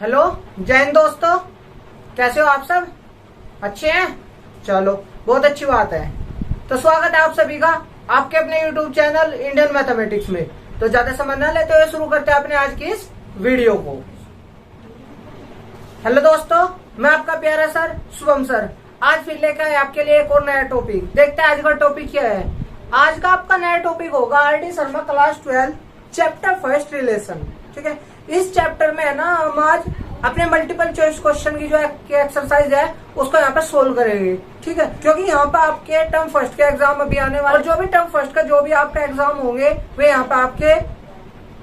Hello, जय हिंद दोस्तों। कैसे हो आप सब? अच्छे हैं? चलो, बहुत अच्छी बात है। तो स्वागत है आप सभी का आपके अपने YouTube चैनल इंडियन मैथमेटिक्स में। तो ज्यादा समय न लेते हुए शुरू करते हैं अपने आज की इस वीडियो को। हेलो दोस्तों, मैं आपका प्यारा सर शुभम सर आज फिर लेकर आए आपके लिए एक और नया टॉपिक। देखते हैं आज का टॉपिक क्या है। आज का आपका नया टॉपिक होगा RD Sharma class 12 chapter first relation. ठीक है, इस चैप्टर में है ना हम आज अपने मल्टीपल चॉइस क्वेश्चन की जो एक्सरसाइज है उसको यहाँ पे सोल्व करेंगे। ठीक है, क्योंकि यहाँ पे आपके टर्म फर्स्ट के एग्जाम अभी आने वाले, और जो भी टर्म फर्स्ट का जो भी आपका एग्जाम होंगे वे यहाँ पे आपके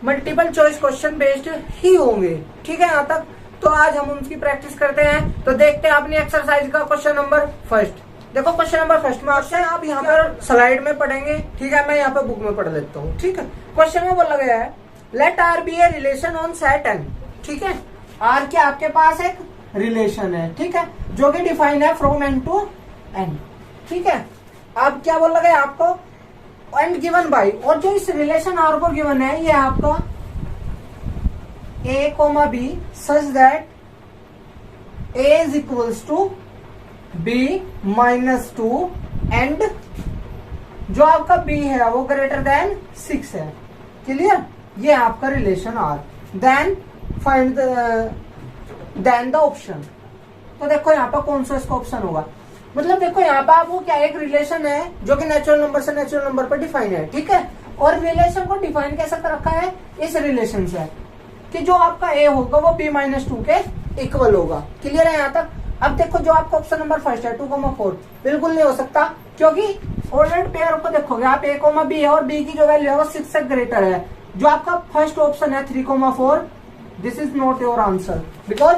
मल्टीपल चॉइस क्वेश्चन बेस्ड ही होंगे। ठीक है, यहाँ तक तो आज हम उनकी प्रैक्टिस करते हैं। तो देखते हैं अपनी एक्सरसाइज का क्वेश्चन नंबर फर्स्ट। देखो क्वेश्चन नंबर फर्स्ट में आपसे आप यहाँ पर स्लाइड में पढ़ेंगे। ठीक है, मैं यहाँ पे बुक में पढ़ लेता हूँ। ठीक है, क्वेश्चन में बोला गया है let R be a relation on set N. ठीक है, आर के आपके पास एक रिलेशन है। ठीक है, जो कि डिफाइन है फ्रॉम एन टू एन। ठीक है, अब क्या बोला गया आपको एंड गिवन बाई, और जो इस रिलेशन आर को गिवन है ये आपका A comma B such that A is equals to B minus two and जो आपका बी है वो ग्रेटर देन 6 है। क्लियर, ये आपका relation R. Then find then the option. तो देखो यहाँ पर कौन सा इसका ऑप्शन होगा। मतलब देखो यहाँ पर आपको क्या एक रिलेशन है जो कि नेचुरल नंबर से नेचुरल नंबर पर डिफाइन है। ठीक है, और रिलेशन को डिफाइन कैसे कर रखा है इस रिलेशन से कि जो आपका ए होगा वो बी माइनस टू के इक्वल होगा। क्लियर है यहाँ तक? अब देखो जो आपका ऑप्शन नंबर फर्स्ट है 2,4 बिल्कुल नहीं हो सकता, क्योंकि ऑलरेडी पेयर को देखोगे आप ए कोमा बी है और बी की जो वैल्यू है वो 6 से ग्रेटर है। जो आपका फर्स्ट ऑप्शन है 3,4 this is not your answer because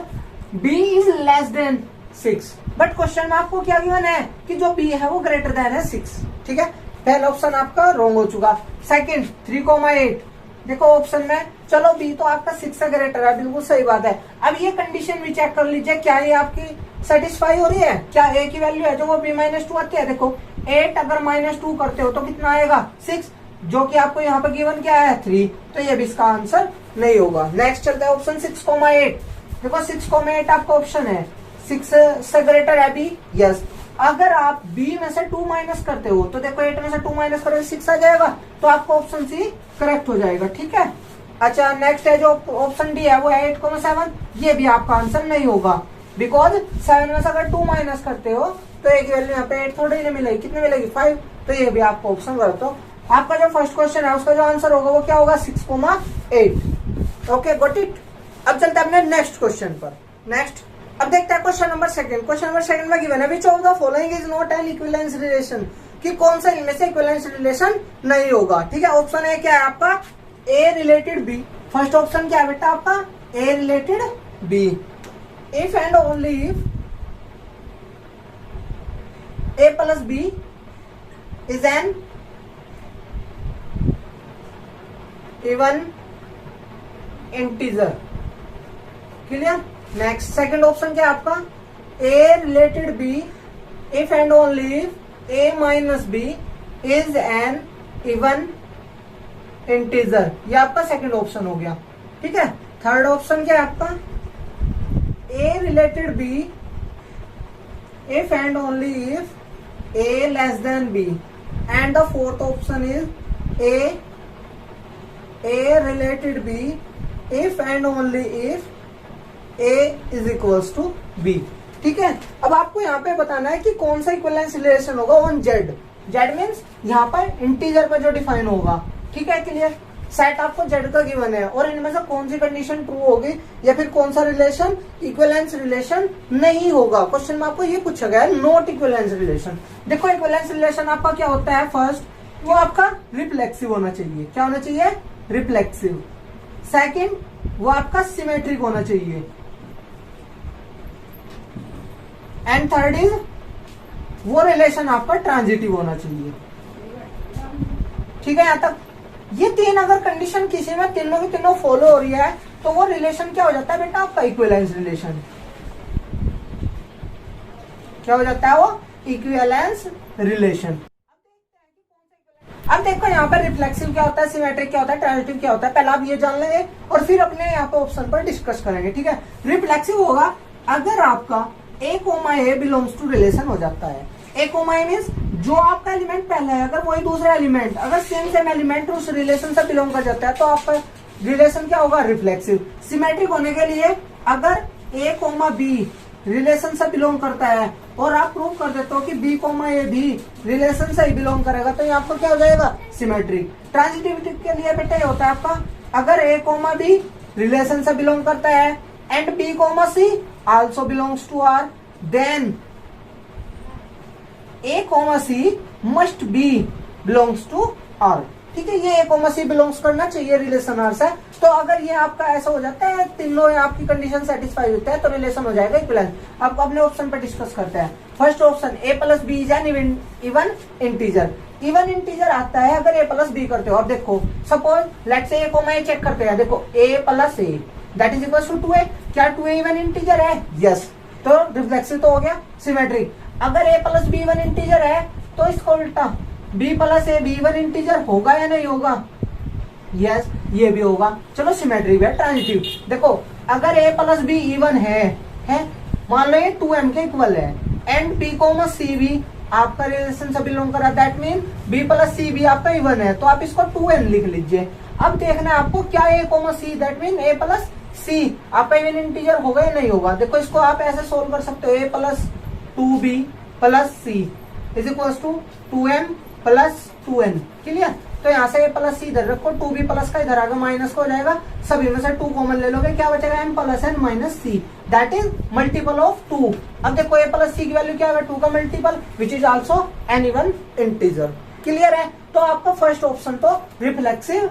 B is less than 6। But question में आपको क्या गिवन है कि जो बी है वो ग्रेटर देन है 6। ठीक है, पहला ऑप्शन आपका रॉन्ग हो चुका। सेकंड 3,8 देखो ऑप्शन में, चलो बी तो आपका 6 से ग्रेटर है, बिल्कुल सही बात है। अब ये कंडीशन भी चेक कर लीजिए, क्या ये आपकी सेटिस्फाई हो रही है? क्या ए की वैल्यू है जो वो बी माइनस टू आती है? देखो 8 अगर -2 करते हो तो कितना आएगा 6, जो कि आपको यहाँ पे गिवन क्या है 3, तो ये भी इसका आंसर नहीं होगा। नेक्स्ट चलता है ऑप्शन 6,8। देखो 6,8 आपका ऑप्शन है, 6 से ग्रेटर है बी, यस। अगर आप बी में से 2 माइनस करते हो तो देखो 8 में से 2 माइनस करोगे 6 आ जाएगा, तो आपका ऑप्शन सी करेक्ट हो जाएगा। ठीक है, अच्छा नेक्स्ट है जो ऑप्शन डी है वो है 8,7। ये भी आपका आंसर नहीं होगा बिकॉज 7 में से अगर 2 माइनस करते हो तो एक वैल्यू यहाँ पे 8 थोड़ी नहीं मिलेगी, कितनी मिलेगी 5, तो ये भी आपका ऑप्शन गलत हो। आपका जो फर्स्ट क्वेश्चन है उसका जो आंसर होगा वो क्या होगा 6,8। Okay got it. अब चलते हैं अपने नेक्स्ट क्वेश्चन पर। नेक्स्ट अब देखते हैं question number second. Question number second में गिवन है which of the following is not an equivalence relation, कि कौन सा इनमें से इक्विवेलेंस रिलेशन नहीं होगा। ठीक है, ऑप्शन ए क्या है आपका A related B. First option क्या है बेटा आपका A related B. If and only if A plus B is an even integer. Clear. Next second option क्या है आपका A related B if and only if A minus B is an even integer. ये आपका second option हो गया। ठीक है, third option क्या है आपका A related B if and only if A less than B, and the fourth option is A related B if and only if A is equals to B. ठीक है, अब आपको यहाँ पे बताना है कि कौन सा इक्विवेलेंस रिलेशन होगा ऑन जेड। जेड मीन्स यहाँ पर इंटीजर पर जो डिफाइन होगा। ठीक है, क्लियर। सेट आपको जेड का गिवन है और इनमें से कौन सी कंडीशन ट्रू होगी या फिर कौन सा रिलेशन इक्विवेलेंस रिलेशन नहीं होगा। क्वेश्चन में आपको ये पूछा गया है नॉट इक्विवेलेंस रिलेशन। देखो इक्विवेलेंस रिलेशन आपका क्या होता है, फर्स्ट वो आपका रिफ्लेक्सिव होना चाहिए। क्या होना चाहिए? रिफ्लेक्सिव। सेकंड वो आपका सिमेट्रिक होना चाहिए, एंड थर्ड इज वो रिलेशन आपका ट्रांजिटिव होना चाहिए। ठीक है, यहां तक ये तीन अगर कंडीशन किसी में तीनों की तीनों फॉलो हो रही है तो वो रिलेशन क्या हो जाता है बेटा आपका इक्विवेलेंस रिलेशन। क्या हो जाता है वो इक्विवेलेंस रिलेशन। अब देखो यहाँ पर रिफ्लेक्सिव क्या होता है, सिमेट्रिक क्या होता है, ट्रांजिटिव क्या होता है, पहले आप ये जान लेंगे और फिर अपने यहाँ पे ऑप्शन पर डिस्कस करेंगे, ठीक है। रिफ्लेक्सिव होगा अगर आपका A comma A belongs to relation हो जाता है। ए कोमा ए मीन्स जो आपका एलिमेंट पहला है अगर वही दूसरा एलिमेंट अगर सेम एलिमेंट उस रिलेशन से बिलोंग कर जाता है तो आपका रिलेशन क्या होगा, रिफ्लेक्सिव। सिमेट्रिक होने के लिए अगर ए कोमा बी रिलेशन से बिलोंग करता है और आप प्रूव कर देते हो कि बी कोमा ए भी रिलेशन से ही बिलोंग करेगा तो ये आपको क्या हो जाएगा, सिमेट्रिक। ट्रांजिटिविटी के लिए बेटा ये होता है आपका अगर ए कोमा बी रिलेशन से बिलोंग करता है and B comma C also belongs to R, then A comma C must be belongs to R, ठीक है। ये ए कोमा सी बिलोंग्स करना चाहिए रिलेशन आर से। तो अगर ये आपका ऐसा हो जाता है, तीनों आपकी कंडीशन सेटिस्फाई होता है तो रिलेशन हो जाएगा इक्विवेलेंस। अब अपने ऑप्शन पर डिस्कस करते हैं। First option A plus B is an even integer. Even integer आता है अगर ए प्लस बी करते हो। अब देखो suppose let's say A comma A check करते हैं, देखो A plus A that is equal to 2a। क्या 2a इवन इंटीजर है? यस। तो रिफ्लेक्सिव तो हो गया, सिमेट्रिक। अगर A plus B even integer है तो इसको उल्टा B plus A B even integer होगा या नहीं होगा? यस, ये भी होगा। चलो सिमेट्रिक है। ट्रांजिटिव देखो अगर ए प्लस बी इवन है मान लो ये 2m के इक्वल है एंड बी कोमा सी भी आपका रिलेशन से बिलोंग कर रहा है, दैट मीन बी प्लस सी भी आपका इवन है तो आप इसको 2n लिख लीजिए। अब देखना है आपको क्या A comma C that mean A plus C आपका इवन इंटीजर होगा या नहीं होगा। देखो इसको आप ऐसे सोल्व कर सकते हो, A plus 2b plus C is equal to 2m plus 2n, clear. तो यहाँ से ए प्लस सी इधर रखो, 2b प्लस का इधर आगे माइनस को हो जाएगा, सभी में से 2 कॉमन ले लोगे, क्या बचेगा m plus n minus see that is multiple of 2। अब देखो ए प्लस सी की वैल्यू क्या है, 2 का multiple which is also an even integer, clear है। तो आपका फर्स्ट ऑप्शन तो रिफ्लेक्सिव,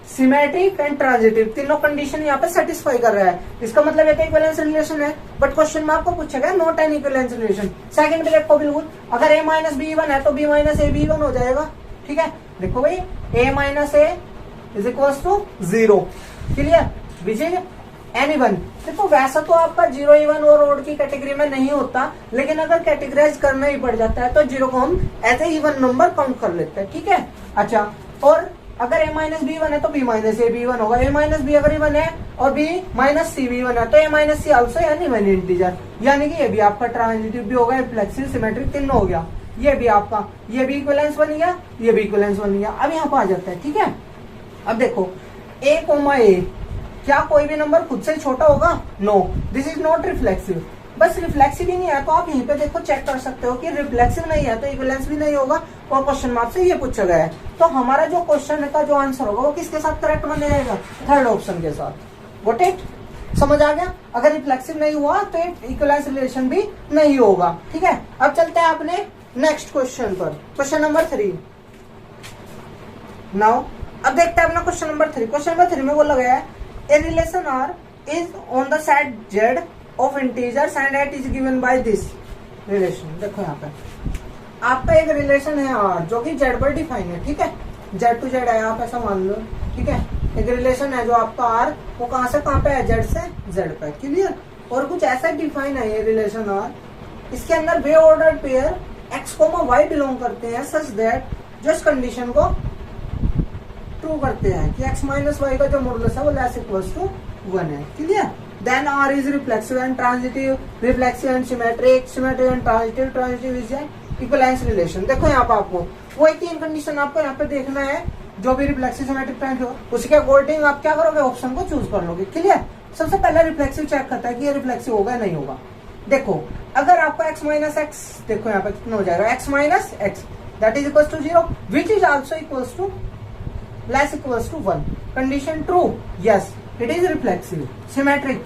सिमेट्रिक एंड ट्रांजिटिव तीनों कंडीशन यहाँ पे सेटिस्फाई कर रहा है। इसका मतलब एक इक्विवेलेंस रिलेशन है, बट क्वेश्चन में आपको पूछेगा not an equivalence relation. Second भी देखो बिल्कुल, अगर a माइनस बी इवन है तो b माइनस ए भी इवन हो जाएगा, ठीक है। देखो भाई a minus A is equal to 0, clear, which is an even. देखो वैसा तो आपका 0 इवन और ओड की कैटेगरी में नहीं होता, लेकिन अगर कैटेगराइज करना ही पड़ जाता है तो 0 को हम as a even number count कर लेते हैं, ठीक है। अच्छा, और अगर a माइनस बी वन है तो b माइनस ए भी वन होगा। a माइनस बी अगर इवन है और b माइनस सी भी वन है तो a minus C also an even integer, यानी कि ये भी आपका ट्रांजिटिव भी होगा, रिफ्लेक्सिव, सिमेट्रिक तीनों हो गया। ये भी आपका, ये भी इक्विवेलेंस बन गया, ये भी इक्विवेलेंस बन गया। अब यहाँ पर आ जाता है, ठीक है। अब देखो a कोमा ए, क्या कोई भी नंबर खुद से छोटा होगा? No, this is not reflexive. बस रिफ्लेक्सिव ही नहीं है तो आप यहीं पे देखो चेक कर सकते हो कि रिफ्लेक्सिव नहीं है तो इक्विवेलेंस भी नहीं होगा और क्वेश्चन मार्क से ये पूछा गया है। तो हमारा जो क्वेश्चन का जो आंसर होगा वो किसके साथ करेक्ट बन जाएगा? थर्ड ऑप्शन के साथ। Got it? समझ आ गया? अगर रिफ्लेक्सिव नहीं हुआ तो इक्विवेलेंस रिलेशन भी नहीं होगा, ठीक है। अब चलते हैं अपने नेक्स्ट क्वेश्चन पर, क्वेश्चन नंबर 3 नाउ। अब देखते हैं अपना क्वेश्चन नंबर 3। क्वेश्चन नंबर 3 में बोला गया है A relation R is on the set Z of integers and at is given by this relation. देखो यहाँ पे आपका एक रिलेशन है आर जो कि जेड पर डिफाइन है, ठीक है। जेड टू जेड है, आप ऐसा मान लो, ठीक है। एक रिलेशन है जो आपका आर वो कहाँ से कहाँ पे है? जेड से जेड पे, क्लियर। और कुछ ऐसा डिफाइन है ये रिलेशन आर, इसके अंदर वे order pair X comma Y belong करते हैं सच दैट जो इस कंडीशन को ट्रू करते हैं कि x माइनस वाई का जो मॉडुलस है वो लेस इक्वल्स टू 1 है, क्लियर। Then r is reflexive and transitive, reflexive and symmetric, symmetric and transitive, transitive is an equivalence relation. देखो यहाँ पे आपको वो एक 3 कंडीशन आपको यहाँ पे देखना है, जो भी रिफ्लेक्सिव, सिमेट्रिक, ट्रांजिटिव, उसके अकॉर्डिंग आप क्या करोगे? ऑप्शन को चूज कर लोगे, क्लियर। सबसे पहले रिफ्लेक्सिव चेक करता है कि ये रिफ्लेक्सिव होगा या नहीं होगा। देखो अगर आपका x माइनस एक्स, देखो यहाँ पे कितना हो जाएगा, x minus X that is equal to 0 which is also equals to less equals to 1। Condition true, yes it is reflexive. Symmetric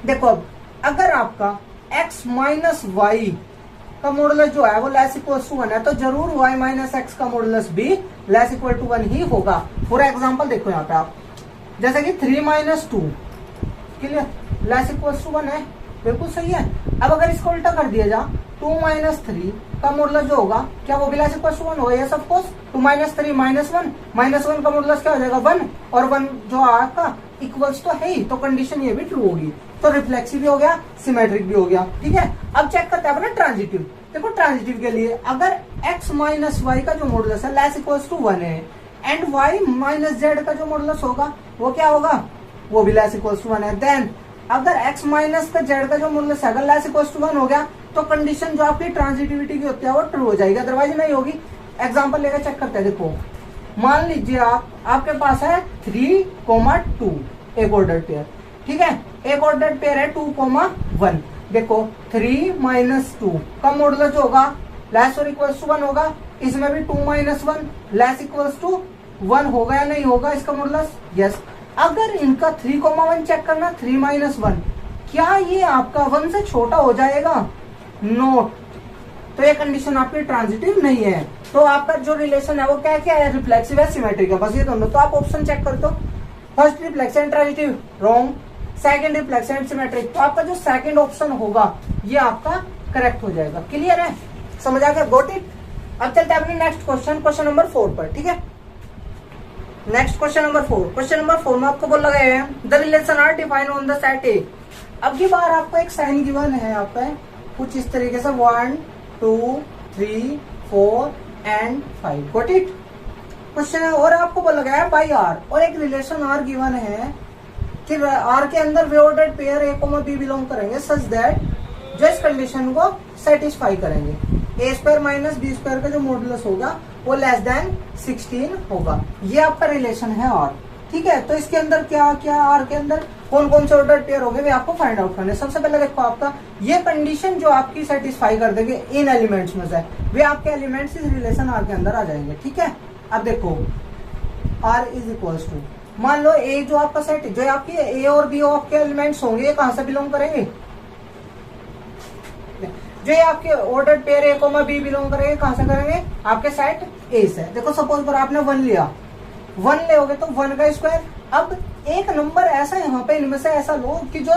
देखो अब अगर आपका x माइनस वाई का मॉडुलस जो है वो लेस इक्वल्स टू 1 है तो जरूर y माइनस एक्स का मॉडुलस भी लेस इक्वल टू 1 ही होगा। फॉर एग्जांपल देखो यहाँ पे आप, जैसे कि 3 minus 2, clear, less equals to 1 है, बिल्कुल सही है। अब अगर इसको उल्टा कर दिया जा, 2 माइनस 3 का मॉडुलस जो होगा क्या वो भी लेस इक्वल्स टू 1 होगा? Yes of course. 2 minus 3 minus 1, minus 1 का मॉडुलस क्या हो जाएगा? 1, और 1 जो आपका इक्वल्स तो है ही, तो कंडीशन ये भी ट्रू होगी। तो रिफ्लेक्सिव भी हो गया, सिमेट्रिक भी हो गया, ठीक है। अब चेक करते हैं अपना ट्रांजिटिव। देखो ट्रांजिटिव के लिए अगर x माइनस वाई का जो मॉडुलस है लेस इक्वल्स टू 1 है एंड y माइनस जेड का जो मॉडुलस होगा वो क्या होगा, वो भी लेस इक्वल्स टू 1 है, देन अगर x माइनस का जेड का जो मॉडुलस है अगर लेस इक्वल्स टू 1 हो गया तो कंडीशन जो आपकी ट्रांजिटिविटी की होती है वो ट्रू हो जाएगी, अदरवाइज नहीं होगी। एग्जांपल लेकर चेक करते हैं। देखो मान लीजिए आपके पास है 3,2 एक ऑर्डर्ड पेयर, ठीक है। एक ऑर्डर्ड पेयर है 2,1। देखो 3 माइनस 2 का मॉडुलस जो होगा लेस और इक्वल्स टू 1 होगा, इसमें भी 2 माइनस 1 लेस इक्वल्स टू 1 होगा या नहीं होगा इसका मॉडुलस, यस। अगर इनका 3,1 चेक करना, 3 माइनस 1 क्या ये आपका 1 से छोटा हो जाएगा, नोट, तो ये कंडीशन आपकी ट्रांजिटिव नहीं है। तो आपका जो रिलेशन है वो क्या क्या है, रिफ्लेक्सिव है, सिमेट्रिक है, बस ये दोनों। तो आप ऑप्शन चेक कर दो, first reflection transitive wrong, second reflection symmetric, तो आपका जो सेकंड ऑप्शन होगा ये आपका करेक्ट हो जाएगा। क्लियर है, समझ आ गया, गॉट इट। अब चलते हैं अपने नेक्स्ट क्वेश्चन, क्वेश्चन नंबर 4 पर, ठीक है। Next question number 4, question number 4 में आपको बोला गया है the relation R define on the set A. अब की बार आपको एक साइन गिवन है यहाँ पे कुछ इस तरीके से 1 2 3 4 एंड 5, गॉट इट। क्वेश्चन है और आपको बोला गया है बाई आर, और एक रिलेशन आर गिवन है कि आर के अंदर वे ऑर्डर्ड पेयर ए कोमा बी बिलोंग करेंगे सच दैट, जो इस कंडीशन को सेटिस्फाई करेंगे, A square minus B square का जो मॉडुलस होगा वो लेस देन 16 होगा। ये आपका रिलेशन है आर, ठीक है। तो इसके अंदर क्या क्या आर के अंदर कौन कौन से ऑर्डर पेयर होंगे वे आपको फाइंड आउट करने। सबसे पहले देखो आपका ये कंडीशन जो आपकी सेटिस्फाई कर देंगे इन एलिमेंट्स में से, वे आपके एलिमेंट्स इस रिलेशन आर के अंदर आ जाएंगे, ठीक है। अब देखो आर इज इक्वल्स टू, मान लो ए जो आपका सेट, जो आपकी ए और बी आपके एलिमेंट्स होंगे, ये कहां से बिलोंग करेंगे, जो ये आपके ऑर्डर्ड पेयर ए कोमा बी बिलोंग करेंगे, कहां से करेंगे, आपके सेट ए से। देखो सपोज पर आपने 1 लिया, 1 ले तो 1 का स्क्वायर। अब एक नंबर ऐसा यहाँ पे इनमें से ऐसा लो कि जो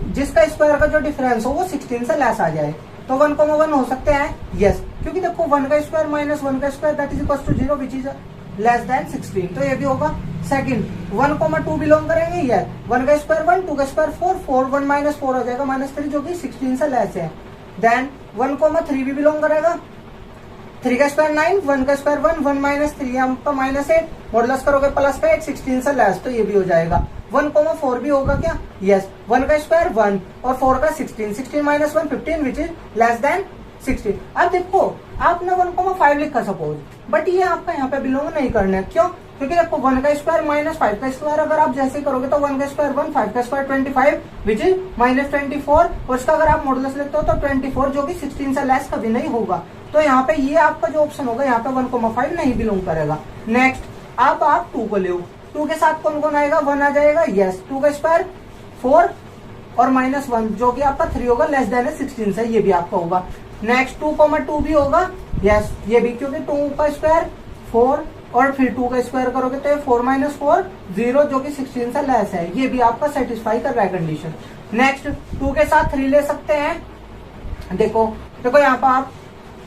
जिसका स्क्वायर का जो डिफरेंस हो वो 16 से लेस आ जाए, तो 1,1 हो सकते हैं, यस। क्योंकि देखो 1 का स्क्वायर माइनस 1 का square that is equal to 0 which is less than 16, तो ये भी होगा। सेकंड 1,2 बिलोंग करेंगे, यस। 1 का स्क्वायर 1, 2 का स्क्वायर 4, 4 1 माइनस 4 हो जाएगा -3 जो कि 16 से लेस है। देन 1,3 भी बिलोंग करेगा, 3 का स्क्वायर 9, 1 का स्क्वायर 1, 1 माइनस 3 यहाँ पर -8, मॉडुलस करोगे प्लस का 8, 16 से लेस, तो ये भी हो जाएगा। 1,4 भी होगा क्या, यस। 1 का स्क्वायर 1 और 4 का 16, 16 minus 1 15 which is less than 16। अब देखो आपने 1,5 लिखा सपोज, बट ये आपका यहाँ पे बिलोंग नहीं करना है, क्यों, क्योंकि देखो 1 का स्क्वायर माइनस 5 का स्क्वायर अगर आप जैसे करोगे तो 1 का स्क्वायर 1, 5 का स्क्वायर 25 विच इज -24, और इसका अगर आप मॉडुलस लिखते हो तो 24 जो कि 16 से लेस कभी नहीं होगा। तो यहाँ पे ये आपका जो ऑप्शन होगा यहाँ पे 1,5 नहीं बिलोंग करेगा। नेक्स्ट अब आप 2 को ले, 2 के साथ कौन कौन आएगा, 1 आ जाएगा, यस। 2 का स्क्वायर 4 और -1 जो कि आपका 3 होगा, लेस देन है 16 से, ये भी आपका होगा। नेक्स्ट 2,2 भी होगा, यस, ये भी, क्योंकि 2 का स्क्वायर 4 और फिर 2 का स्क्वायर करोगे तो 4 - 4 0 जो कि 16 से लेस है, ये भी आपका सेटिस्फाई कर रहा है कंडीशन। नेक्स्ट 2 के साथ 3 ले सकते हैं, देखो यहाँ पर आप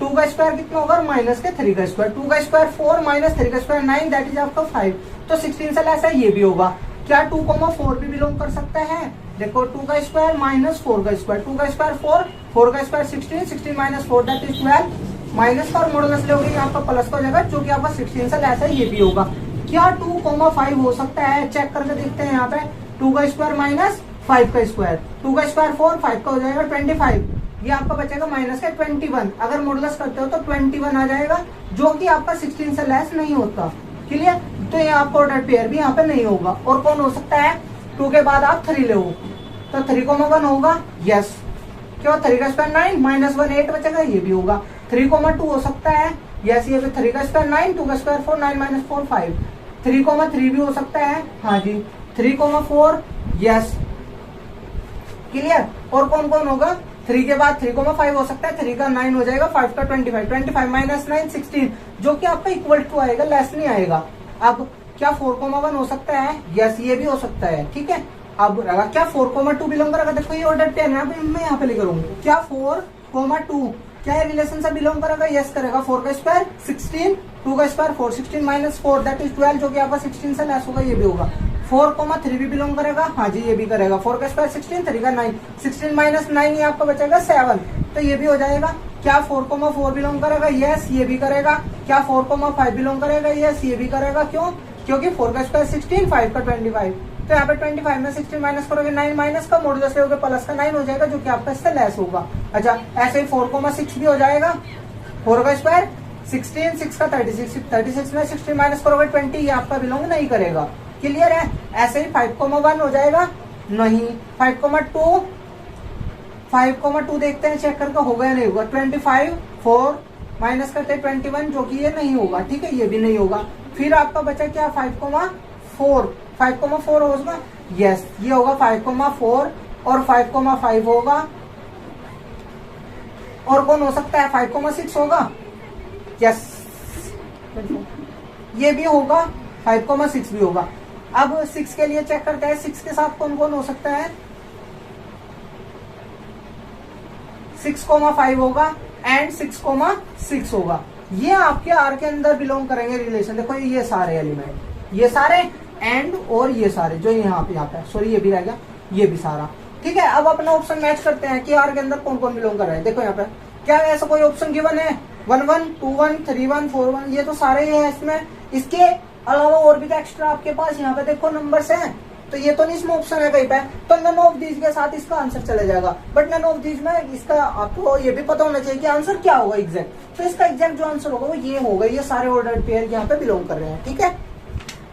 2 का स्क्वायर कितना होगा, माइनस के 3 का स्क्वायर, 2 का स्क्वायर 4 माइनस 3 का स्क्वायर 9 दैट इज आपका 5, तो 16 से लेस है, ये भी होगा। क्या 2,4 भी बिलोंग कर सकता है, देखो 2 का स्क्वायर माइनस 4 का स्क्वायर, 2 का स्क्वायर 4, 4 का square 16, 16 minus 4 that is 12, minus का और मॉडुलस लोगे यहाँ पर प्लस का हो जाएगा जो कि आपका 16 से लेस है, ये भी होगा। क्या 2,5 हो सकता है, चेक करके देखते हैं। यहाँ पे 2 का स्क्वायर माइनस 5 का स्क्वायर, 2 का स्क्वायर 4, 5 का हो जाएगा 25, ये आपका बचेगा माइनस का 21, अगर मॉडुलस करते हो तो 21 आ जाएगा जो कि आपका 16 से लेस नहीं होता, क्लियर। तो ये आपका ऑर्डर पेयर भी यहाँ पे नहीं होगा। और कौन हो सकता है, 2 के बाद आप 3 ले तो 3,1 होगा, यस। क्यों, 3 का स्क्वायर 9 -1 8 बचेगा, ये भी होगा। 3,2 हो सकता है, यस, ये 3 का स्क्वायर 9, 2 का स्क्वायर 4, 9 - 4 5, 3,3 भी हो सकता है, हाँ जी, 3,4, यस, क्लियर। और कौन कौन होगा, 3 के बाद 3,5 हो सकता है, 3 का 9 हो जाएगा, 5 का 25, 25 माइनस 9 16 जो कि आपका इक्वल टू आएगा, लेस नहीं आएगा। अब क्या 4,1 हो सकता है, यस, ये भी हो सकता है, ठीक है। अब क्या 4,2 बिलोंग करेगा, देखो ये ऑर्डर 10 है, मैं यहाँ पे लेकर आऊंगा, क्या 4,2 क्या है रिलेशन से बिलोंग करेगा, यस करेगा। 4 का स्क्वायर 16, 2 का स्क्वायर 4, 16 माइनस 4 दैट इज 12 जो कि आपका 16 से लेस होगा, ये भी होगा। 4,3 भी बिलोंग करेगा, हाँ जी ये भी करेगा। 4 का स्क्वायर 16, 3 का 9, 16 माइनस 9 ये आपका बचेगा 7, तो ये भी हो जाएगा। क्या 4,4 बिलोंग करेगा? यस ये भी करेगा। क्या 4,5 बिलोंग करेगा? यस ये भी करेगा। क्यों? क्योंकि 4 का स्क्वायर 16, 5 का 25, तो यहाँ पे 25 में 16 माइनस करोगे 9 माइनस का मॉडुलस लोगे प्लस का 9 हो जाएगा, जो कि आपका इससे लेस होगा। अच्छा ऐसे ही 4,6 भी हो जाएगा। 4 का स्क्वायर 16, 6 का 36, 36 में 16 माइनस करोगे 20, ये आपका बिलोंग नहीं करेगा। क्लियर है? ऐसे ही 5,1 हो जाएगा, नहीं। 5,2, 5,2 देखते हैं चेक करके होगा या नहीं होगा। 25, 4 माइनस करते 21, जो कि ये नहीं होगा, ठीक है, ये भी नहीं होगा। फिर आपका बचा क्या? 5,4, 5,4 होगा, यस ये होगा 5,4 और 5,5 होगा। और कौन हो सकता है? 5,6 होगा, यस ये भी होगा, 5,6 भी होगा। अब 6 के लिए चेक करते हैं, 6 के साथ कौन कौन हो सकता है? 6,5 होगा एंड 6,6 होगा। ये आपके आर के अंदर बिलोंग करेंगे रिलेशन। देखो ये सारे एलिमेंट, ये सारे एंड और ये सारे जो यहाँ पे सॉरी ये भी रह गया, ये भी सारा, ठीक है। अब अपना ऑप्शन मैच करते हैं कि आर के अंदर कौन कौन बिलोंग कर रहा है। देखो यहाँ पे क्या ऐसा कोई ऑप्शन गिवन है? 1 1 2 1 3 1 4 1, ये तो सारे ही है इसमें। इसके अलावा और भी तो एक्स्ट्रा आपके पास यहाँ पे देखो नंबर्स हैं, तो ये तो नहीं इसमें ऑप्शन है कहीं पे, तो नन ऑफ दीज के साथ इसका आंसर चला जाएगा। बट नन ऑफ दीज में इसका आपको ये भी पता होना चाहिए कि आंसर क्या होगा एग्जैक्ट। तो इसका एग्जैक्ट जो आंसर होगा वो ये होगा, ये सारे ऑर्डर्ड पेयर यहाँ पे बिलोंग कर रहे हैं, ठीक है।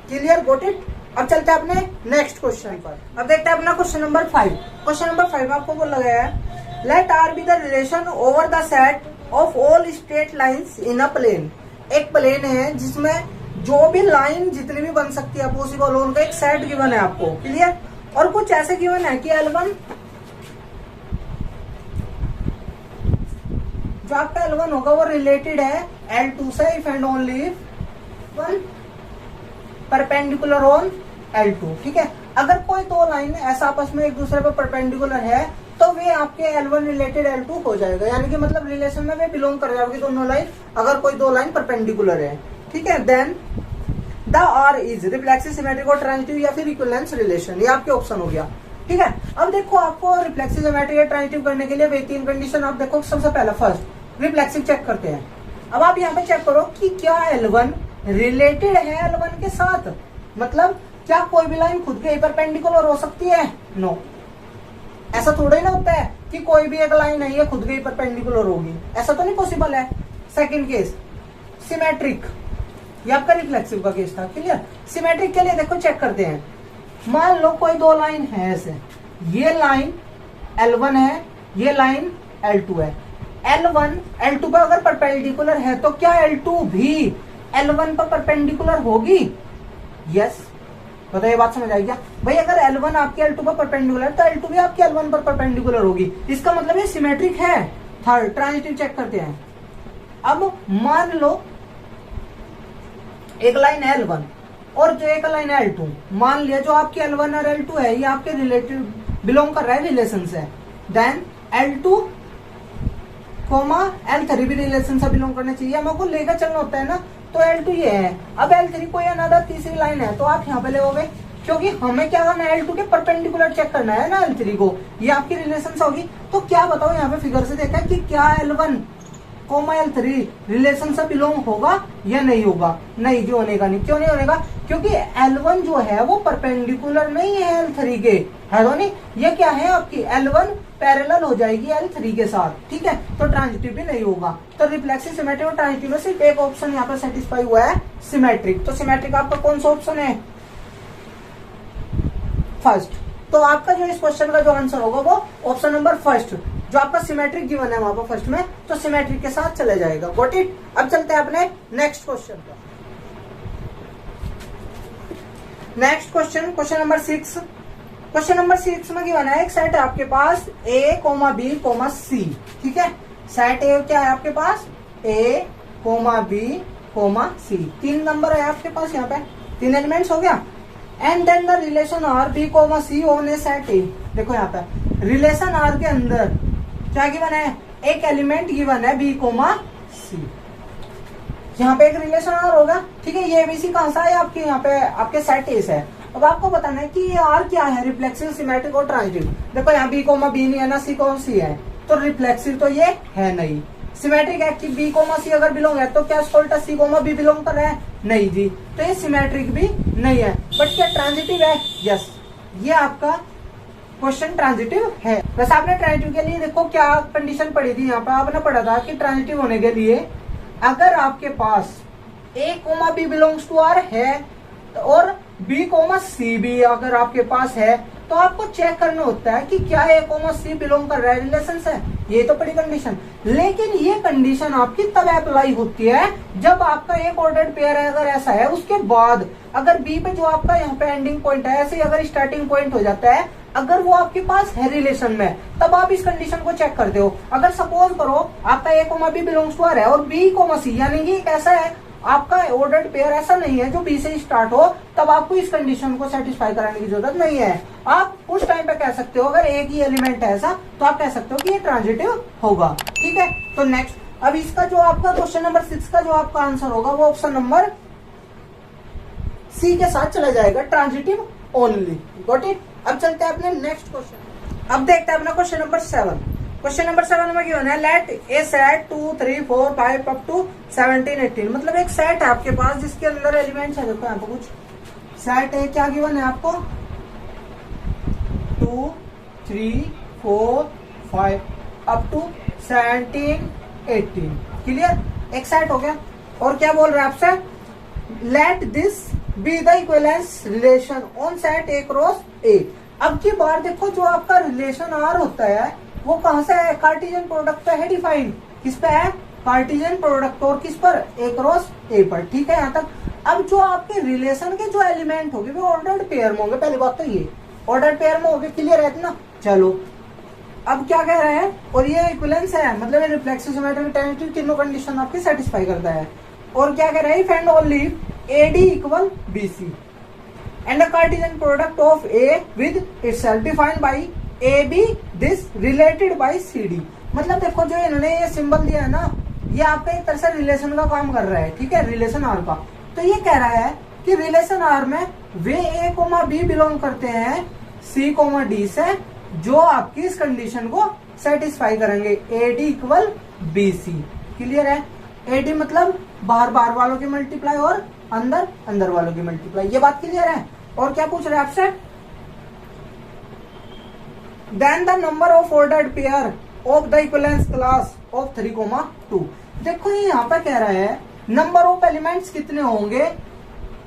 Clear, got it. अब चलते हैं अपने नेक्स्ट क्वेश्चन पर। अब देखते हैं अपना क्वेश्चन नंबर 5। क्वेश्चन नंबर 5 आपको बोला गया है, let R be the relation over the set of all straight lines in a plane. एक प्लेन है जिसमें जो भी लाइन जितनी भी बन सकती है पॉसिबल, उनका एक सेट गिवन है आपको। क्लियर। और कुछ ऐसे गिवन है कि L1 जो आपका L1 होगा वो रिलेटेड है L2 से if and only if 1 perpendicular on L2, ठीक है। अगर कोई दो लाइन ऐसा आपस में एक दूसरे पर परपेंडिकुलर है तो वे आपके L1 रिलेटेड L2 हो जाएगा, यानी कि मतलब रिलेशन में वे बिलोंग कर जाएगी दोनों लाइन, अगर कोई दो लाइन परपेंडिकुलर है, ठीक है। Then the R is reflexive, symmetric और ट्रांजिटिव या फिर इक्विवेलेंस रिलेशन, ये आपके ऑप्शन हो गया, ठीक है। अब देखो आपको रिफ्लेक्सिव, सिमेट्रिक या ट्रांजिटिव करने के लिए वे तीन कंडीशन आप देखो। सबसे पहला फर्स्ट रिफ्लेक्सिव चेक करते हैं। अब आप यहाँ पे चेक करो कि क्या L1 रिलेटेड है L1 के साथ, मतलब क्या कोई भी लाइन खुद के परपेंडिकुलर हो सकती है? नो, ऐसा थोड़ा ही ना होता है कि कोई भी एक लाइन है ये खुद के परपेंडिकुलर होगी, ऐसा तो नहीं पॉसिबल है। सेकंड केस सिमेट्रिक, ये आपका रिफ्लेक्सिव का केस था। क्लियर। सिमेट्रिक के लिए देखो चेक करते हैं, मान लो कोई दो लाइन है ऐसे, ये लाइन L1 है, ये लाइन L2 है। L1 L2 पर अगर परपेंडिकुलर है तो क्या L2 भी L1 पर परपेंडिकुलर होगी? यस, बताइए बात समझ आई क्या भाई? अगर L1 आपके L2 पर परपेंडिकुलर है तो L2 भी आपके L1 पर परपेंडिकुलर होगी, इसका मतलब ये सिमेट्रिक है। थर्ड ट्रांजिटिव चेक करते हैं। अब मान लो एक लाइन L1 और जो एक लाइन L2, मान लिया जो आपकी L1 और L2 है ये आपके रिलेटिव बिलोंग कर रहा है रिलेशन से, देन L2 L3 भी रिलेशन से बिलोंग करना चाहिए, हमको लेकर चलना होता है ना। तो L2 ये है, अब L3 कोई अनदर तीसरी लाइन है तो आप यहाँ पे ले होगे, क्योंकि हमें क्या करना है L2 के परपेंडिकुलर चेक करना है ना L3 को, ये आपकी रिलेशन से होगी। तो क्या बताओ यहाँ पे फिगर से देखा कि क्या L1 L3 रिलेशन से बिलोंग होगा या नहीं होगा? नहीं जी, होने का नहीं। क्यों नहीं होने का? क्योंकि L1 जो है वो परपेंडिकुलर नहीं है L3 के, है तो नहीं। ये क्या है आपकी L1 पैरेलल हो जाएगी L3 के साथ, ठीक है। तो ट्रांजिटिव भी नहीं होगा। तो रिफ्लेक्सिव, सिमेट्रिक और ट्रांजिटिव में सिर्फ एक ऑप्शन यहाँ पर सेटिस्फाई हुआ है, सिमेट्रिक। तो सिमेट्रिक आपका कौन सा ऑप्शन है? फर्स्ट। तो आपका जो इस क्वेश्चन का जो आंसर होगा वो ऑप्शन नंबर फर्स्ट, जो आपका सिमेट्रिक गिवन है वहां पर फर्स्ट में, तो सिमेट्रिक के साथ चले जाएगा। Got it. अब चलते हैं अपने नेक्स्ट क्वेश्चन पर। Next question, question number 6। Question number 6 में गिवन है एक सेट है आपके पास A, B, C, ठीक है। सेट ए क्या है आपके पास? A, B, C, 3 नंबर है आपके पास, यहाँ पे 3 एलिमेंट्स हो गया। And then the relation R, B, C on A set A. देखो यहाँ पे रिलेशन R के अंदर क्या गिवन है? एक एलिमेंट गिवन है B, C। यहाँ पे एक रिलेशन और होगा, ठीक है। ये एबीसी कहाँ सा है आपके, यहाँ पे आपके सेट ए से है। अब आपको बताना है कि ये आर क्या है, रिफ्लेक्सिव, सिमेट्रिक और ट्रांजिटिव। देखो यहाँ बी कोमा बी नहीं है ना, सी कोमा सी है, तो रिफ्लेक्सिव तो ये है नहीं। सिमेट्रिक है कि बी कोमा सी अगर बिलोंग है तो क्या उसको उल्टा सी कोमा बी बिलोंग कर रहा है, नहीं जी, तो ये सिमेट्रिक भी नहीं है। बट क्या ट्रांजिटिव है, यस, ये आपका क्वेश्चन ट्रांजिटिव है। बस आपने ट्रांजिटिव के लिए देखो क्या कंडीशन पड़ी थी, यहाँ पे आपने पढ़ा था कि ट्रांजिटिव होने के लिए अगर आपके पास A comma B belongs to R है और बी कोमा सी भी अगर आपके पास है, तो आपको चेक करना होता है कि क्या ए कोमा सी बिलोंग कर रहा है, रिलेशन है, ये तो पड़ी कंडीशन। लेकिन ये कंडीशन आपकी तब अप्लाई होती है जब आपका एक ऑर्डर्ड पेयर है, अगर ऐसा है, उसके बाद अगर बी पे जो आपका यहाँ पे एंडिंग पॉइंट है, ऐसे अगर स्टार्टिंग पॉइंट हो जाता है, अगर वो आपके पास है रिलेशन में, तब आप इस कंडीशन को चेक करते हो। अगर सपोज करो आपका A comma B belongs to R है और बी कोमा सी, यानी कि ऐसा है आपका ऑर्डर्ड पेयर ऐसा नहीं है जो बी से स्टार्ट हो, तब आपको इस कंडीशन को सेटिस्फाई कराने की जरूरत नहीं है। आप उस टाइम पे कह सकते हो, अगर एक ही एलिमेंट है ऐसा, तो आप कह सकते हो कि ये ट्रांजिटिव होगा, ठीक है। तो नेक्स्ट, अब इसका जो आपका क्वेश्चन नंबर 6 का जो आपका आंसर होगा वो ऑप्शन नंबर सी के साथ चला जाएगा, ट्रांजिटिव ओनली। Got it. अब चलते हैं अपने नेक्स्ट क्वेश्चन। अब देखते हैं अपना क्वेश्चन नंबर 7। क्वेश्चन नंबर 7 में क्या होना है, let A set 2 3 4 5 up to 17 18, मतलब एक सेट है आपके पास जिसके अंदर एलिमेंट्स है। देखो यहाँ पे कुछ सेट है, क्या गिवन है आपको, 2 3 4 5 अप टू 17 18, क्लियर, एक सेट हो गया। और क्या बोल रहा है आपसे, let this be the equivalence relation on set A cross ए। अब की बार देखो जो आपका रिलेशन आर होता है वो कहां से है, कार्टेशियन प्रोडक्ट पे है डिफाइंड, किस पे है, कार्टेशियन प्रोडक्ट, और किस पर, ए क्रॉस ए पर, ठीक है यहाँ तक। अब जो आपके रिलेशन के जो एलिमेंट होंगे वो ऑर्डर्ड पेयर में होंगे, पहली बात तो ये ऑर्डर्ड पेयर में होंगे, क्लियर है ना। चलो अब क्या कह रहे हैं, और ये इक्विवेलेंस है, मतलब ये रिफ्लेक्सिव, सिमेट्रिक, ट्रांजिटिव तीनों कंडीशन आपकी सेटिस्फाई करता है। और क्या कह रहा है, if and only AD equal BC and the Cartesian product of A with itself defined by AB this related by CD। मतलब देखो जो इन्होंने ये सिंबल दिया है ना, ये आपका एक तरह से रिलेशन का काम कर रहा है, ठीक है, रिलेशन आर का। तो ये कह रहा है कि रिलेशन आर में वे A कोमा B बिलोंग करते हैं C कोमा D से, जो आपकी इस कंडीशन को सेटिस्फाई करेंगे, AD इक्वल BC, क्लियर है। AD मतलब बाहर बाहर वालों की मल्टीप्लाई और अंदर अंदर वालों की मल्टीप्लाई, ये बात क्लियर है। और क्या पूछ रहे हैं आपसे, then the number of ordered pair of the equivalence class of 3,2। देखो ये यहाँ पर कह रहा है नंबर ऑफ एलिमेंट्स कितने होंगे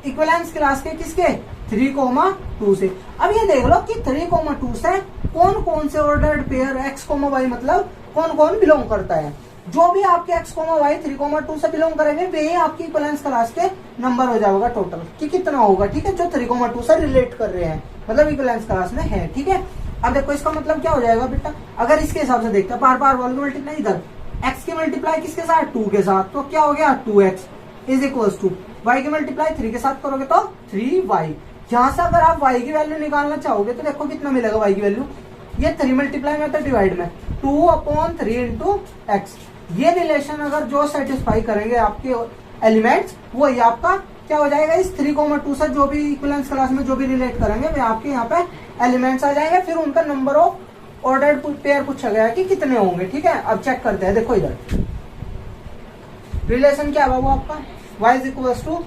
इक्विवेलेंस क्लास के, किसके, 3,2 से। अब ये देख लो कि 3,2 से कौन कौन से ऑर्डर्ड पेयर x, y मतलब कौन कौन बिलोंग करता है। जो भी आपके x, y 3,2 से बिलोंग करेंगे वे ही आपकी इक्विवेलेंस क्लास के नंबर हो जाएगा टोटल, कि कितना होगा, ठीक है, जो 3,2 से रिलेट कर रहे हैं, मतलब इक्विवेलेंस क्लास में है, ठीक है। अब देखो इसका मतलब क्या हो जाएगा बेटा, अगर इसके हिसाब से देखते हैं, बार बार वालों की मल्टीप्लाई, इधर x की मल्टीप्लाई किसके साथ, 2 के साथ, तो क्या हो गया 2x is equal to y की मल्टीप्लाई 3 के साथ करोगे तो 3y। यहां से अगर आप y की वैल्यू निकालना चाहोगे तो देखो कितना मिलेगा y की वैल्यू, ये 3 मल्टीप्लाई में तो डिवाइड में 2/3 इंटू एक्स। ये रिलेशन अगर जो सेटिस्फाई करेंगे आपके एलिमेंट्स, वो ही आपका क्या हो जाएगा, इस 3,2 से जो भी इक्विवेलेंस क्लास में जो भी रिलेट करेंगे वे आपके यहाँ पे एलिमेंट्स आ जाएंगे। फिर उनका नंबर ऑफ ऑर्डर्ड पेयर पूछा गया कि कितने होंगे, ठीक है। अब चेक करते हैं, देखो इधर रिलेशन क्या हुआ वो आपका, y is equal to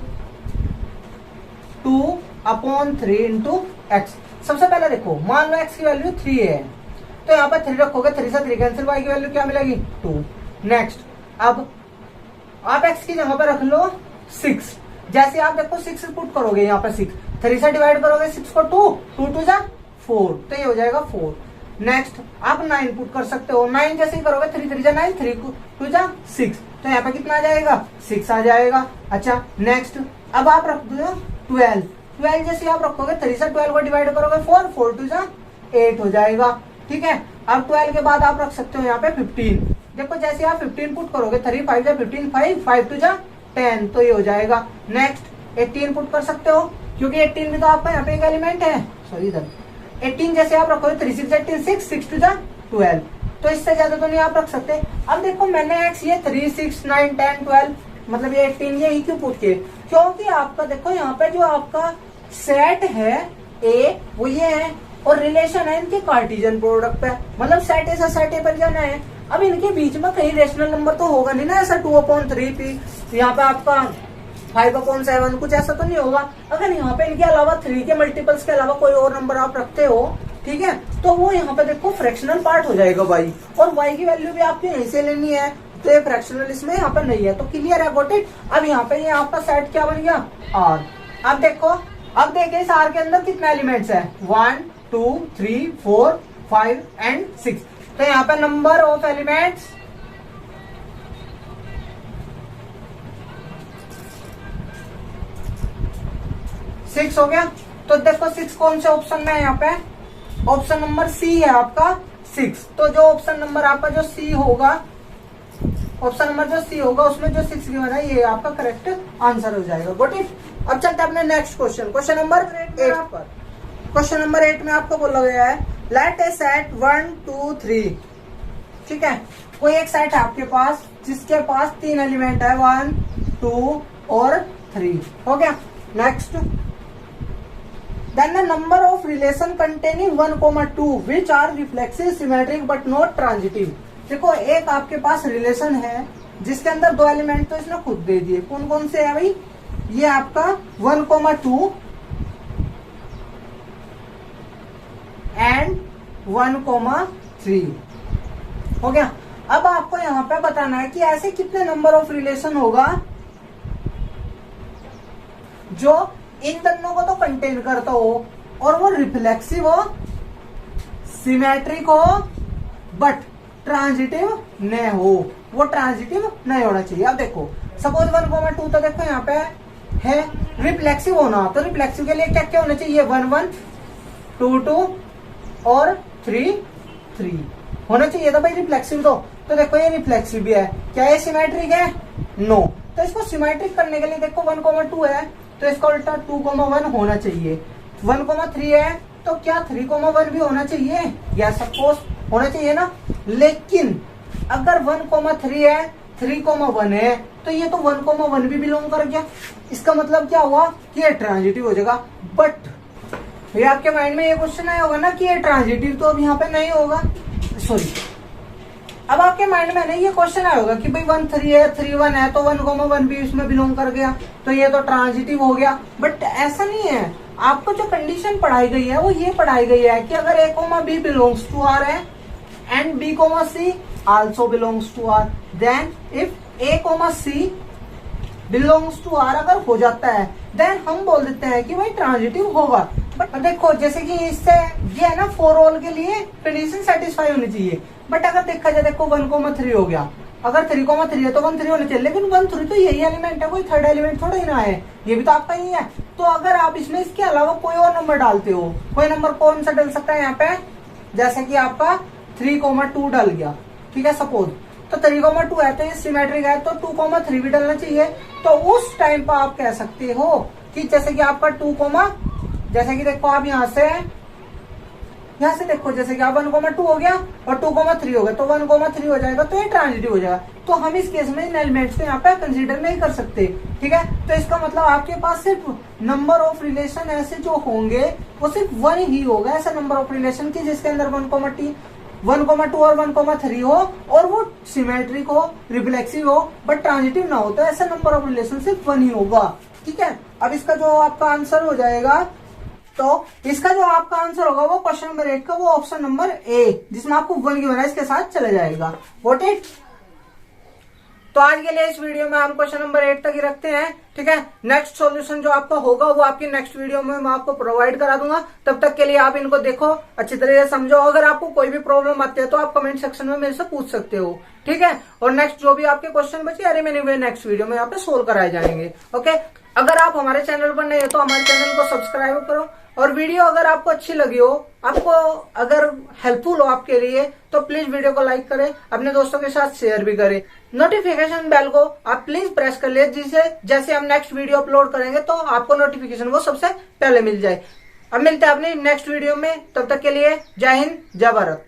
2/3 into x. सबसे पहले देखो, मान लो x की वैल्यू 3 है, तो यहाँ पर 3 रखोगे, 3 से 3 कैंसिल, y की वैल्यू क्या मिलेगी 2। नेक्स्ट, अब आप x की जगह पर रख लो 6। जैसे आप देखो 6 पुट करोगे यहाँ पर 6, 3 से डिवाइड करोगे 6 को 2 2 जा 4, तो ये हो जाएगा 4। नेक्स्ट आप 9 पुट कर सकते हो, 9 जैसे ही करोगे 3 3 जा 9, 3 2 जा 6, तो यहाँ पे कितना आ जाएगा 6 आ जाएगा। अच्छा नेक्स्ट, अब आप रख दो 12, 12 जैसे आप रखोगे 3 से 12 को डिवाइड करोगे 4 4 2 जा 8 हो जाएगा, ठीक है। अब 12 के बाद आप रख सकते हो यहाँ पे 15। देखो जैसे आप 15 पुट करोगे, 3 5 जा 15, 5 5 2 जा 10, तो ये हो जाएगा। नेक्स्ट 18 पुट कर सकते हो, क्योंकि 18 भी तो आपका यहाँ पे एक एलिमेंट है, सॉरी इधर 18 जैसे आप रखोगे 3 6 18 6 6 2 जा 12, तो इससे ज्यादा तो नहीं आप रख सकते। अब देखो मैंने x ये 3 6 9 10 12 मतलब ये 18 ये ही क्यों पूछ के, क्योंकि आपका देखो यहाँ पे जो आपका सेट है ए वो ये है और रिलेशन है इनके कार्टेशियन प्रोडक्ट पे, मतलब सेट ऐसा सेट ए पर जाना है। अब इनके बीच में कहीं रेशनल नंबर तो होगा नहीं ना, ऐसा 2/3p यहाँ पे आपका 5/7 कुछ ऐसा तो नहीं होगा। अगर यहाँ पे इनके अलावा 3 के मल्टीपल्स के अलावा कोई और नंबर आप रखते हो, ठीक है, तो वो यहाँ पे देखो फ्रैक्शनल पार्ट हो जाएगा y, और y की वैल्यू भी आपको यहीं से लेनी है, तो ये फ्रैक्शनल इसमें यहाँ पे नहीं है, तो क्लियर है, गॉट इट। अब यहाँ पे ये आपका सेट क्या बन गया r। अब देखो, अब देखिए इस r के अंदर कितने एलिमेंट्स है 1 2 3 4 5 एंड 6, तो यहाँ पे नंबर ऑफ एलिमेंट्स 6 हो गया। तो देखो 6 कौन से ऑप्शन में है, यहाँ पे ऑप्शन नंबर सी है आपका 6, तो जो ऑप्शन नंबर आपका जो सी होगा, ऑप्शन नंबर जो सी होगा उसमें जो 6 गिवन है ये आपका करेक्ट आंसर हो जाएगा, गॉट इट। अब चलते हैं अपने नेक्स्ट क्वेश्चन, क्वेश्चन नंबर 8 पर। क्वेश्चन नंबर 8 में आपको बोला गया है लेट ए सेट 1 2 3, ठीक है, कोई एक सेट है आपके पास जिसके पास 3 एलिमेंट है 1 2 और 3, हो गया। Next, then the number of relation containing 1, 2 which are reflexive symmetric but not transitive। देखो एक आपके पास रिलेशन है जिसके अंदर 2 एलिमेंट तो इसने खुद दे दिए, कौन कौन से है भाई, ये आपका 1, 2 एंड 1, 3 हो गया। अब आपको यहाँ पे बताना है कि ऐसे कितने नंबर ऑफ रिलेशन होगा जो इन दोनों को तो कंटेन करता हो और वो रिफ्लेक्सिव हो, सिमेट्रिक हो, बट ट्रांजिटिव न हो, वो ट्रांजिटिव नहीं होना चाहिए। अब देखो सपोज 1, 2 तो देखो यहाँ पे है रिफ्लेक्सिव होना, तो रिफ्लेक्सिव के लिए क्या क्या होना चाहिए 1, 1 2, 2 और 3, 3 होना चाहिए था भाई रिफ्लेक्सिव। तो देखो ये रिफ्लेक्सिव भी है, क्या ये सिमेट्रिक है, नो। तो इसको सिमेट्रिक करने के लिए देखो 1, 2 है तो इसका उल्टा 2, 1 होना चाहिए, 1, 3 है तो क्या 3, 1 भी होना चाहिए, या सपोज होना चाहिए ना। लेकिन अगर 1, 3 है 3, 1 है तो ये तो 1, 1 भी बिलोंग कर गया, इसका मतलब क्या हुआ कि ये ट्रांजिटिव हो जाएगा। बट ये आपके माइंड में ये क्वेश्चन आया होगा ना कि ये ट्रांजिटिव तो अब यहाँ पे नहीं होगा, सॉरी अब आपके माइंड में नहीं ये क्वेश्चन आया होगा कि भाई 1, 3 है 3, 1 है तो 1, 1 भी इसमें बिलोंग कर गया तो ये तो ट्रांजिटिव हो गया। बट ऐसा नहीं है, आपको जो कंडीशन पढ़ाई गई है वो ये पढ़ाई गई है कि अगर A, B belongs to R है and B, C also belongs to R, then if A, C belongs to R अगर हो जाता है देन हम बोल देते हैं कि भाई ट्रांजिटिव होगा। बट देखो जैसे कि इससे ये है ना फॉर ऑल के लिए कंडीशन सेटिस्फाई होनी चाहिए, बट अगर देखा जाए देखो 1, 3 हो गया, अगर 3, 3 है तो 1, 3 होना चाहिए, लेकिन 1, 3 तो यही एलिमेंट है, कोई थर्ड एलिमेंट थोड़ा ही ना है, ये भी तो आपका ही है। तो अगर आप इसमें इसके अलावा कोई और नंबर डालते हो, कोई नंबर कौन सा डल सकता है यहाँ पे, जैसे कि आपका 3, 2 डल गया, ठीक है सपोज, तो 3, 2 है तो ये सिमेट्रिक है तो 2, 3 भी डलना चाहिए। तो उस टाइम पर आप कह सकते हो कि जैसे कि आपका 2, जैसे कि देखो आप यहाँ से देखो जैसे कि आप 1, 2 हो गया और 2, 3 हो गया तो 1, 3 हो जाएगा तो ये ट्रांजिटिव हो जाएगा। तो हम इस केस में इन एलिमेंट्स को यहाँ पे कंसीडर नहीं कर सकते, ठीक है। तो इसका मतलब आपके पास सिर्फ नंबर ऑफ रिलेशन ऐसे जो होंगे वो सिर्फ 1 ही होगा, ऐसा नंबर ऑफ रिलेशन की जिसके अंदर 1, 2 और 1, 3 हो और वो सिमेट्रिक हो, रिफ्लेक्सिव हो, बट ट्रांजिटिव ना हो, तो ऐसा नंबर ऑफ रिलेशन सिर्फ 1 ही होगा, ठीक है। अब इसका जो आपका आंसर हो जाएगा, तो इसका जो आपका आंसर होगा वो क्वेश्चन नंबर 8 का वो ऑप्शन नंबर ए, जिसमें आपको 1 गिवन है इसके साथ चले जाएगा, गॉट इट। तो आज के लिए इस वीडियो में हम क्वेश्चन नंबर 8 तक ही रखते हैं, ठीक है। नेक्स्ट सॉल्यूशन जो आपका होगा वो आपकी नेक्स्ट वीडियो में मैं आपको प्रोवाइड करा दूंगा, तब तक के लिए आप इनको देखो, अच्छी तरह से समझो। अगर आपको कोई भी प्रॉब्लम आती है तो आप कमेंट सेक्शन में मेरे से पूछ सकते हो, ठीक है। और नेक्स्ट जो भी आपके क्वेश्चन बचे अरे मैंने नेक्स्ट वीडियो में यहाँ पे सोल्व कराए जाएंगे, ओके। अगर आप हमारे चैनल पर नए हो तो हमारे चैनल को सब्सक्राइब करो, और वीडियो अगर आपको अच्छी लगी हो, आपको अगर हेल्पफुल हो आपके लिए, तो प्लीज वीडियो को लाइक करें, अपने दोस्तों के साथ शेयर भी करें। नोटिफिकेशन बेल को आप प्लीज प्रेस कर ले, जिससे जैसे हम नेक्स्ट वीडियो अपलोड करेंगे तो आपको नोटिफिकेशन वो सबसे पहले मिल जाए। अब मिलते हैं अपनी नेक्स्ट वीडियो में, तब तक के लिए जय हिंद जय भारत।